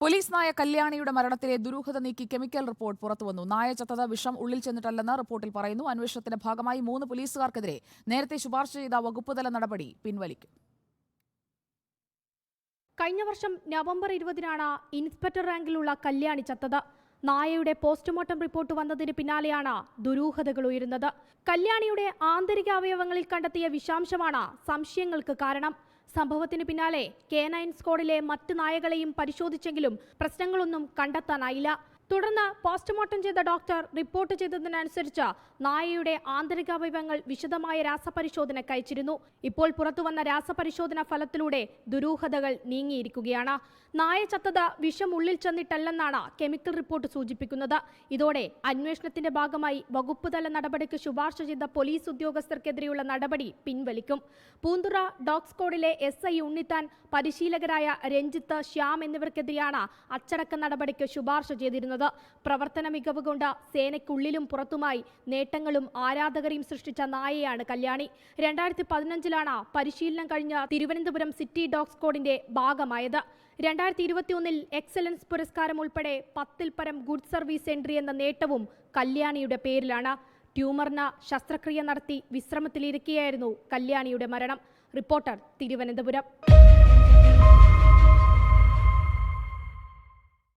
Police നായ കല്യാണിയുടെ മരണത്തിലെ ദുരൂഹത നീക്കി കെമിക്കൽ റിപ്പോർട്ട് പുറത്തുവന്നു. നായ ചത്തത് വിഷം ഉള്ളിൽ ചെന്നിട്ടല്ലെന്ന് റിപ്പോർട്ടിൽ പറയുന്നു. അന്വേഷണത്തിന്റെ ഭാഗമായി 3 പോലീസുകാർക്കെതിരെ നേരത്തെ ശുപാർശ ചെയ്ത വകുപ്പുതല നടപടി പിൻവലിക്കും. കഴിഞ്ഞ വർഷം നവംബർ 20-നാണ് ഇൻസ്പെക്ടർ റാങ്കിലുള്ള കല്യാണി ചത്തത്. നായയുടെ പോസ്റ്റ്മോർട്ടം റിപ്പോർട്ട് വന്നതിന് പിന്നാലെയാണ് ദുരൂഹതകൾ ഉയരുന്നത്. കല്യാണിയുടെ ആന്തരിക അവയവങ്ങളിൽ കണ്ടെത്തിയ വിഷാംശമാണ് സംശയങ്ങൾക്ക് കാരണം. സംഭവത്തിന് പിന്നാലെ K9 സ്ക്വാഡിലെ മറ്റ് നായകളെയും പരിശോധിച്ചെങ്കിലും പ്രശ്നങ്ങളൊന്നും കണ്ടെത്താനായില്ല. തുടർന്ന് പോസ്റ്റ്മോർട്ടം ചെയ്ത ഡോക്ടർ റിപ്പോർട്ട് ചെയ്തതിനനുസരിച്ച് നായയുടെ ആന്തരികാവയവങ്ങൾ വിശദമായ രാസപരിശോധനയ്ക്ക് അയച്ചിരുന്നു. ഇപ്പോൾ പുറത്തുവന്ന രാസപരിശോധന ഫലത്തിലൂടെ ദുരൂഹതകൾ നീങ്ങിയിരിക്കുകയാണ്. നായ ചത്തത് വിഷം ഉള്ളിൽ ചെന്നിട്ടല്ലെന്നാണ് കെമിക്കൽ റിപ്പോർട്ട് സൂചിപ്പിക്കുന്നത്. ഇതോടെ അന്വേഷണത്തിന്റെ ഭാഗമായി വകുപ്പുതല നടപടിക്ക് ശുപാർശ ചെയ്ത പോലീസ് ഉദ്യോഗസ്ഥർക്കെതിരെയുള്ള നടപടി പിൻവലിക്കും. പൂന്തുറ ഡോഗ് സ്ക്വാഡിലെ SI ഉണ്ണിത്താൻ, പരിശീലകരായ രഞ്ജിത്ത്, ശ്യാം എന്നിവർക്കെതിരെയാണ് അച്ചടക്ക നടപടിക്ക് ശുപാർശ ചെയ്തിരുന്നത്. പ്രവർത്തന മികവ് കൊണ്ട് സേനയ്ക്കുള്ളിലും പുറത്തുമായി നേട്ടങ്ങളും ആരാധകരെയും സൃഷ്ടിച്ച നായയാണ് കല്യാണി. 2015-ലാണ് പരിശീലനം കഴിഞ്ഞ തിരുവനന്തപുരം സിറ്റി ഡോഗ് സ്ക്വാഡിന്റെ ഭാഗമായത്. 2021-ൽ എക്സലൻസ് പുരസ്കാരം ഉൾപ്പെടെ 10-ൽ പരം ഗുഡ് സർവീസ് എൻട്രി എന്ന നേട്ടവും കല്യാണിയുടെ പേരിലാണ്. ട്യൂമറിന് ശസ്ത്രക്രിയ നടത്തി വിശ്രമത്തിലിരിക്കെയായിരുന്നു കല്യാണിയുടെ മരണം. റിപ്പോർട്ടർ, തിരുവനന്തപുരം.